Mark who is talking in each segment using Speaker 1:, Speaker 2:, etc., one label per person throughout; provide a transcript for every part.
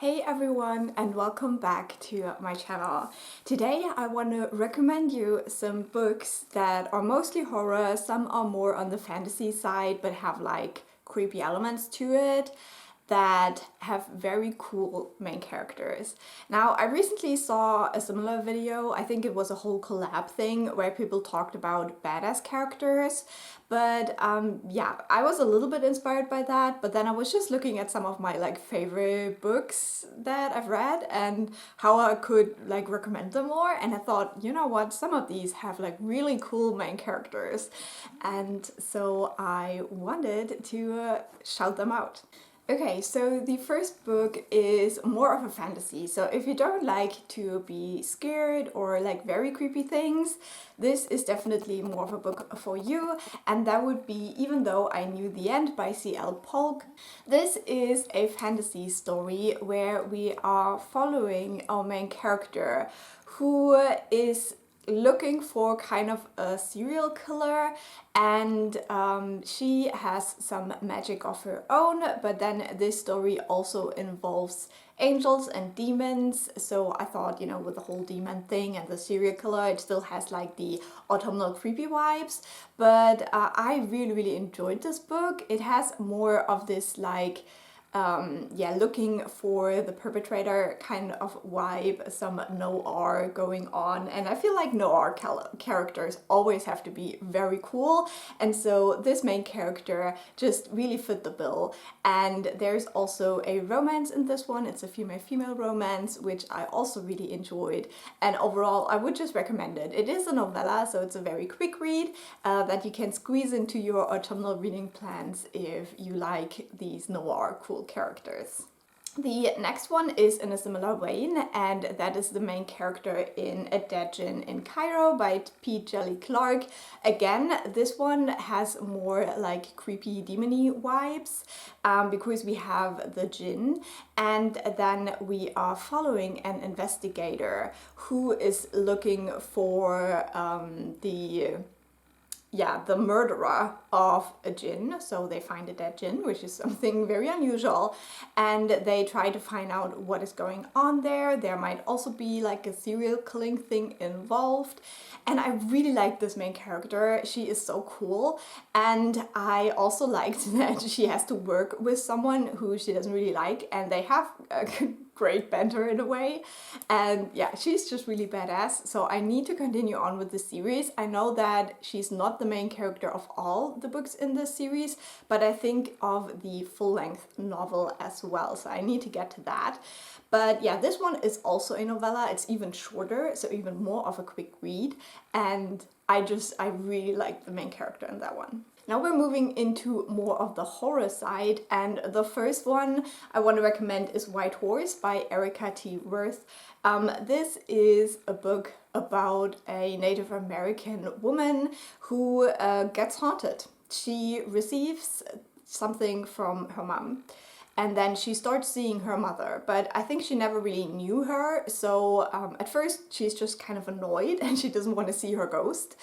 Speaker 1: Hey everyone, and welcome back to my channel. Today I want to recommend you some books that are mostly horror, some are more on the fantasy side but have like creepy elements to it, that have very cool main characters. Now, I recently saw a similar video, I think it was a whole collab thing where people talked about badass characters, but yeah, I was a little bit inspired by that, but then I was just looking at some of my like favorite books that I've read and how I could like recommend them more, and I thought, you know what, some of these have like really cool main characters, and so I wanted to shout them out. Okay, so the first book is more of a fantasy. So if you don't like to be scared or like very creepy things, this is definitely more of a book for you. And that would be Even Though I Knew the End by C L Polk. This is a fantasy story where we are following our main character who is looking for kind of a serial killer, and she has some magic of her own, but then this story also involves angels and demons. So I thought, you know, with the whole demon thing and the serial killer, it still has like the autumnal creepy vibes, but I really enjoyed this book. It has more of this like yeah, looking for the perpetrator kind of vibe, some noir going on, and I feel like noir characters always have to be very cool, and so this main character just really fit the bill. And there's also a romance in this one. It's a female-female romance, which I also really enjoyed, and overall I would just recommend it. It is a novella, so it's a very quick read that you can squeeze into your autumnal reading plans if you like these noir cool characters. The next one is in a similar vein, and that is the main character in A Dead Djinn in Cairo by Djeli Clark. Again, this one has more like creepy demony vibes because we have the Djinn, and then we are following an investigator who is looking for the murderer of a Djinn. So they find a dead Djinn, which is something very unusual, and they try to find out what is going on there. There might also be like a serial killing thing involved, and I really like this main character. She is so cool, and I also liked that she has to work with someone who she doesn't really like, and they have a great banter in a way, and yeah, she's just really badass. So I need to continue on with the series. I know that she's not the main character of all the books in this series, but I think of the full-length novel as well, so I need to get to that. But yeah, this one is also a novella. It's even shorter, so even more of a quick read, and I really like the main character in that one. Now we're moving into more of the horror side, and the first one I want to recommend is White Horse by Erika Wurth. This is a book about a Native American woman who gets haunted. She receives something from her mom, and then she starts seeing her mother, but I think she never really knew her, so at first she's just kind of annoyed and she doesn't want to see her ghost.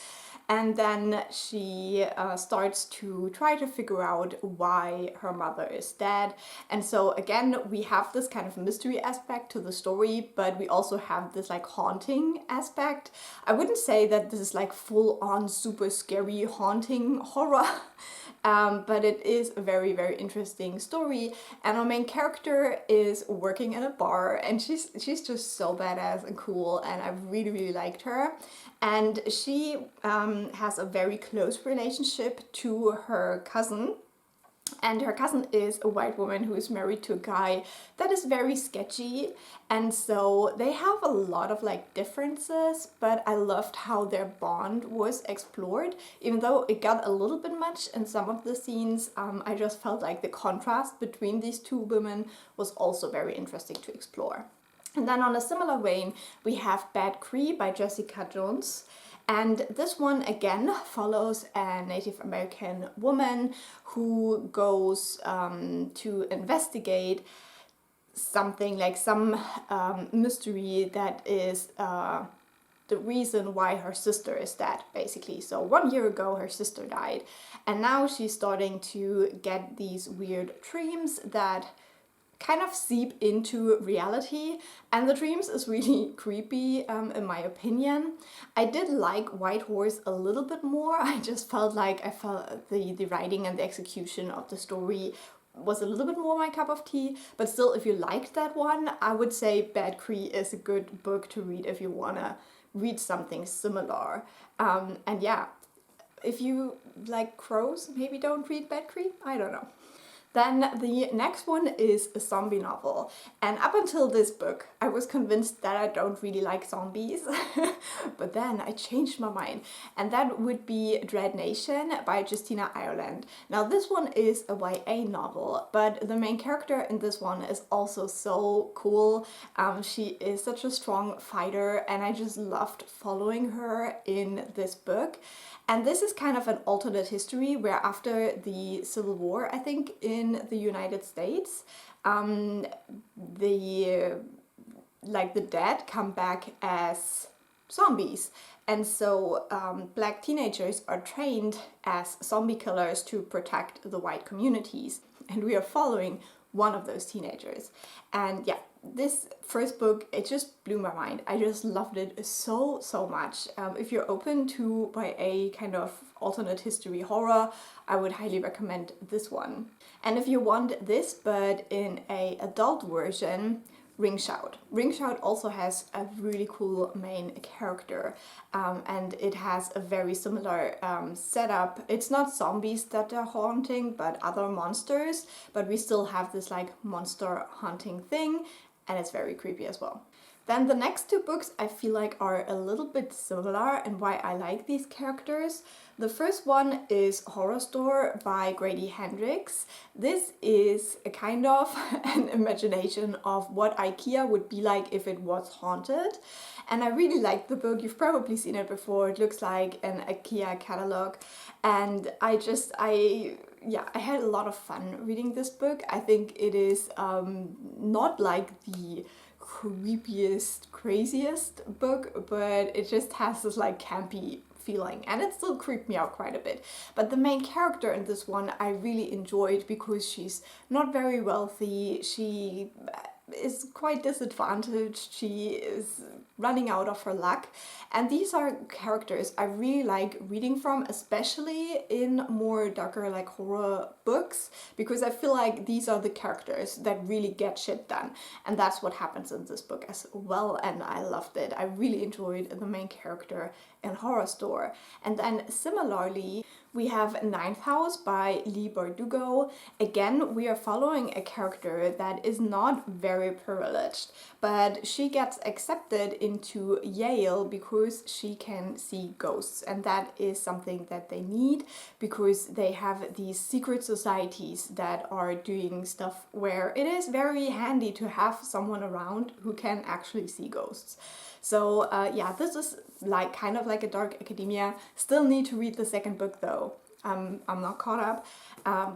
Speaker 1: And then she starts to try to figure out why her mother is dead. And so again, we have this kind of mystery aspect to the story, but we also have this like haunting aspect. I wouldn't say that this is like full on super scary haunting horror. But it is a very interesting story, and our main character is working in a bar, and she's just so badass and cool, and I really liked her. And she has a very close relationship to her cousin. And her cousin is a white woman who is married to a guy that is very sketchy, and so they have a lot of like differences, but I loved how their bond was explored. Even though it got a little bit much in some of the scenes, I just felt like the contrast between these two women was also very interesting to explore. And then on a similar vein, we have Bad Cree by Jessica Jones. And this one again follows a Native American woman who goes to investigate something like some mystery that is the reason why her sister is dead, basically. So 1 year ago her sister died, and now she's starting to get these weird dreams that kind of seep into reality, and the dreams is really creepy in my opinion. I did like White Horse a little bit more. I just felt like the writing and the execution of the story was a little bit more my cup of tea, but still, if you liked that one, I would say Bad Cree is a good book to read if you wanna read something similar. And yeah, if you like crows, maybe don't read Bad Cree, I don't know. Then the next one is a zombie novel, and up until this book I was convinced that I don't really like zombies, but then I changed my mind, and that would be Dread Nation by Justina Ireland. Now this one is a YA novel, but the main character in this one is also so cool. She is such a strong fighter, and I just loved following her in this book. And this is kind of an alternate history where after the Civil War, I think, in the United States, the dead come back as zombies. And so black teenagers are trained as zombie killers to protect the white communities. And we are following one of those teenagers. And yeah, this first book, it just blew my mind. I just loved it so much. If you're open to YA kind of alternate history horror, I would highly recommend this one. And if you want this but in a adult version, Ring Shout. Ring Shout also has a really cool main character, and it has a very similar setup. It's not zombies that are haunting, but other monsters, but we still have this like monster hunting thing, and it's very creepy as well. Then the next two books I feel like are a little bit similar and why I like these characters. The first one is Horrorstör by Grady Hendrix. This is a kind of an imagination of what IKEA would be like if it was haunted. And I really like the book. You've probably seen it before. It looks like an IKEA catalog. And I had a lot of fun reading this book. I think it is not like the creepiest, craziest book, but it just has this like campy feeling, and it still creeped me out quite a bit. But the main character in this one I really enjoyed because she's not very wealthy, she is quite disadvantaged, she is running out of her luck, and these are characters I really like reading from, especially in more darker like horror books, because I feel like these are the characters that really get shit done, and that's what happens in this book as well, and I loved it. I really enjoyed the main character in Horrorstör. And then similarly we have Ninth House by Leigh Bardugo. Again, we are following a character that is not very privileged, but she gets accepted into Yale because she can see ghosts, and that is something that they need because they have these secret societies that are doing stuff where it is very handy to have someone around who can actually see ghosts. So yeah, this is like kind of like a dark academia. Still need to read the second book though. I'm not caught up.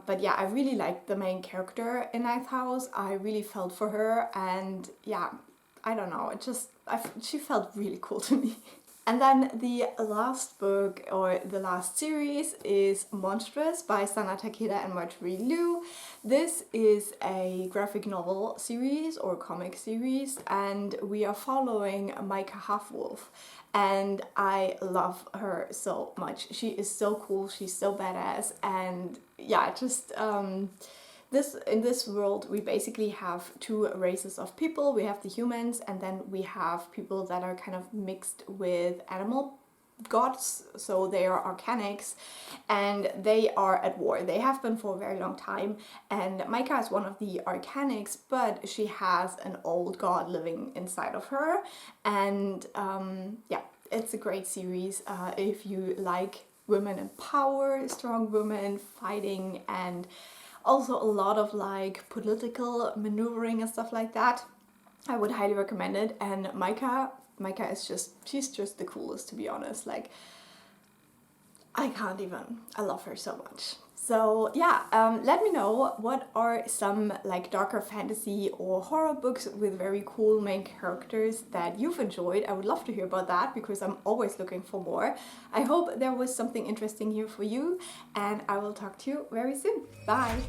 Speaker 1: But yeah, I really liked the main character in Ninth House. I really felt for her, and yeah, I don't know, she felt really cool to me. And then the last book, or the last series, is Monstress by Takeda and Marjorie. This is a graphic novel series or comic series, and we are following Micah Half-Wolf. And I love her so much. She is so cool, she's so badass, and yeah, just in this world we basically have two races of people. We have the humans, and then we have people that are kind of mixed with animal gods, so they are arcanics, and they are at war. They have been for a very long time, and Micah is one of the arcanics, but she has an old god living inside of her, and yeah, it's a great series if you like women in power, strong women fighting, and also a lot of like political maneuvering and stuff like that. I would highly recommend it. And Micah is she's just the coolest, to be honest. Like, I love her so much. So yeah, let me know what are some like darker fantasy or horror books with very cool main characters that you've enjoyed. I would love to hear about that because I'm always looking for more. I hope there was something interesting here for you, and I will talk to you very soon. Bye!